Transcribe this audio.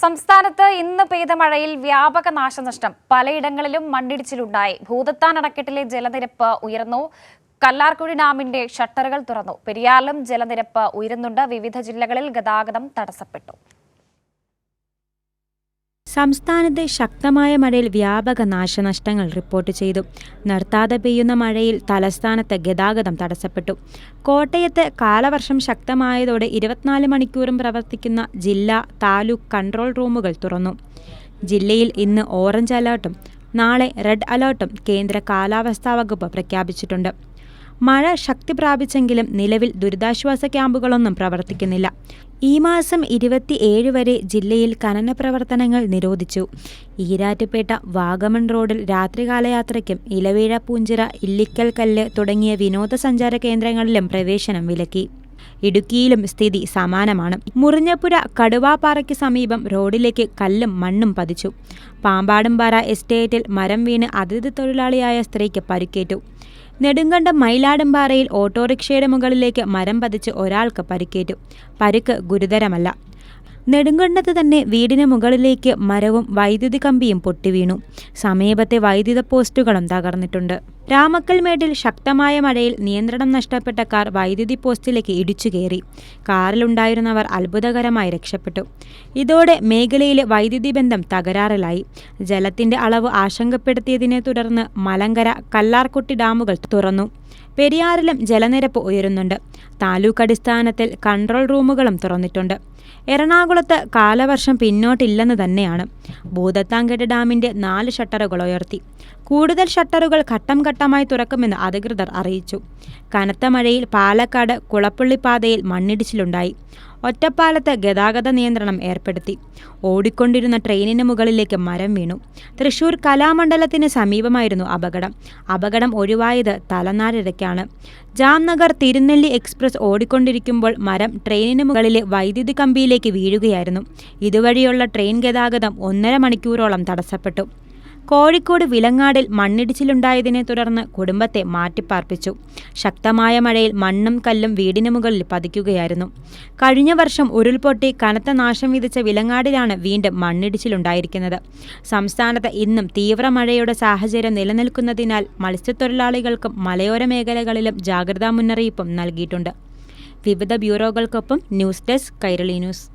സംസ്ഥാനത്ത് ഇന്ന് പെയ്ത മഴയിൽ വ്യാപക നാശനഷ്ടം. പലയിടങ്ങളിലും മണ്ണിടിച്ചിലുണ്ടായി. ഭൂതത്താൻ അണക്കെട്ടിലെ ജലനിരപ്പ് ഉയർന്നു. കല്ലാർകുഴി ഡാമിന്റെ ഷട്ടറുകൾ തുറന്നു. പെരിയാറിലും ജലനിരപ്പ് ഉയരുന്നുണ്ട്. വിവിധ ജില്ലകളിൽ ഗതാഗതം തടസ്സപ്പെട്ടു. സംസ്ഥാനത്ത് ശക്തമായ മഴയിൽ വ്യാപക നാശനഷ്ടങ്ങൾ റിപ്പോർട്ട് ചെയ്തു. നിർത്താതെ പെയ്യുന്ന മഴയിൽ തലസ്ഥാനത്ത് ഗതാഗതം തടസ്സപ്പെട്ടു. കോട്ടയത്ത് കാലവർഷം ശക്തമായതോടെ 24 മണിക്കൂറും പ്രവർത്തിക്കുന്ന ജില്ലാ താലൂക്ക് കൺട്രോൾ റൂമുകൾ തുറന്നു. ജില്ലയിൽ ഇന്ന് ഓറഞ്ച് അലേർട്ടും നാളെ റെഡ് അലേർട്ടും കേന്ദ്ര കാലാവസ്ഥാ വകുപ്പ് പ്രഖ്യാപിച്ചിട്ടുണ്ട്. മഴ ശക്തി പ്രാപിച്ചെങ്കിലും നിലവിൽ ദുരിതാശ്വാസ ക്യാമ്പുകളൊന്നും പ്രവർത്തിക്കുന്നില്ല. ഈ മാസം 27 വരെ ജില്ലയിൽ ഖനന പ്രവർത്തനങ്ങൾ നിരോധിച്ചു. ഈരാറ്റുപേട്ട വാഗമൺ റോഡിൽ രാത്രികാല യാത്രയ്ക്കും ഇലവീഴ പൂഞ്ചിറ ഇല്ലിക്കൽ കല്ല് തുടങ്ങിയ വിനോദസഞ്ചാര കേന്ദ്രങ്ങളിലും പ്രവേശനം വിലക്കി. ഇടുക്കിയിലും സ്ഥിതി സമാനമാണ്. മുറിഞ്ഞപ്പുഴ കടുവാപ്പാറയ്ക്ക് സമീപം റോഡിലേക്ക് കല്ലും മണ്ണും പതിച്ചു. പാമ്പാടുംപാറ എസ്റ്റേറ്റിൽ മരം വീണ് അതിഥി തൊഴിലാളിയായ സ്ത്രീക്ക് പരിക്കേറ്റു. നെടുങ്കണ്ടം മയിലാടുംപാറയിൽ ഓട്ടോറിക്ഷയുടെ മുകളിലേക്ക് മരം പതിച്ച് ഒരാൾക്ക് പരിക്കേറ്റു. പരിക്ക് ഗുരുതരമല്ല. നെടുങ്കണ്ടത്ത് തന്നെ വീടിന് മുകളിലേക്ക് മരവും വൈദ്യുതി കമ്പിയും പൊട്ടിവീണു. സമീപത്തെ വൈദ്യുത പോസ്റ്റുകളും തകർന്നിട്ടുണ്ട്. രാമക്കൽമേട്ടിൽ ശക്തമായ മഴയിൽ നിയന്ത്രണം നഷ്ടപ്പെട്ട കാർ വൈദ്യുതി പോസ്റ്റിലേക്ക് ഇടിച്ചു കയറി. കാറിലുണ്ടായിരുന്നവർ അത്ഭുതകരമായി രക്ഷപ്പെട്ടു. ഇതോടെ മേഖലയിലെ വൈദ്യുതി ബന്ധം തകരാറിലായി. ജലത്തിന്റെ അളവ് ആശങ്കപ്പെടുത്തിയതിനെ തുടർന്ന് മലങ്കര, കല്ലാർകുട്ടി ഡാമുകൾ തുറന്നു. പെരിയാറിലും ജലനിരപ്പ് ഉയരുന്നുണ്ട്. താലൂക്ക് അടിസ്ഥാനത്തിൽ കൺട്രോൾ റൂമുകളും തുറന്നിട്ടുണ്ട്. എറണാകുളത്ത് കാലവർഷം പിന്നോട്ടില്ലെന്ന് തന്നെയാണ്. ഭൂതത്താൻകെട്ട് ഡാമിന്റെ 4 ഷട്ടറുകൾ ഉയർത്തി. കൂടുതൽ ഷട്ടറുകൾ ഘട്ടം ഘട്ടമായി തുറക്കുമെന്ന് അധികൃതർ അറിയിച്ചു. കനത്ത മഴയിൽ പാലക്കാട് കുളപ്പള്ളി പാതയിൽ മണ്ണിടിച്ചിലുണ്ടായി. ഒറ്റപ്പാലത്ത് ഗതാഗത നിയന്ത്രണം ഏർപ്പെടുത്തി. ഓടിക്കൊണ്ടിരുന്ന ട്രെയിനിന് മുകളിലേക്ക് മരം വീണു. തൃശൂർ കലാമണ്ഡലത്തിന് സമീപമായിരുന്നു അപകടം ഒഴിവായത് തലനാരിഴയ്ക്കാണ്. ജാംനഗർ തിരുനെല്ലി എക്സ്പ്രസ് ഓടിക്കൊണ്ടിരിക്കുമ്പോൾ മരം ട്രെയിനിന് മുകളിലെ വൈദ്യുതി കമ്പിയിലേക്ക് വീഴുകയായിരുന്നു. ഇതുവഴിയുള്ള ട്രെയിൻ ഗതാഗതം 1.5 മണിക്കൂറോളം തടസ്സപ്പെട്ടു. കോഴിക്കോട് വിലങ്ങാടിൽ മണ്ണിടിച്ചിലുണ്ടായതിനെ തുടർന്ന് കുടുംബത്തെ മാറ്റിപ്പാർപ്പിച്ചു. ശക്തമായ മഴയിൽ മണ്ണും കല്ലും വീടിന് മുകളിൽ പതിക്കുകയായിരുന്നു. കഴിഞ്ഞ വർഷം ഉരുൾപൊട്ടി കനത്ത നാശം വിതച്ച വിലങ്ങാടിലാണ് വീണ്ടും മണ്ണിടിച്ചിലുണ്ടായിരിക്കുന്നത്. സംസ്ഥാനത്ത് ഇന്നും തീവ്ര മഴയുടെ സാഹചര്യം നിലനിൽക്കുന്നതിനാൽ മത്സ്യത്തൊഴിലാളികൾക്കും മലയോര മേഖലകളിലും ജാഗ്രതാ മുന്നറിയിപ്പും നൽകിയിട്ടുണ്ട്. വിവിധ ബ്യൂറോകൾക്കൊപ്പം ന്യൂസ് ഡെസ്ക് കൈരളി ന്യൂസ്.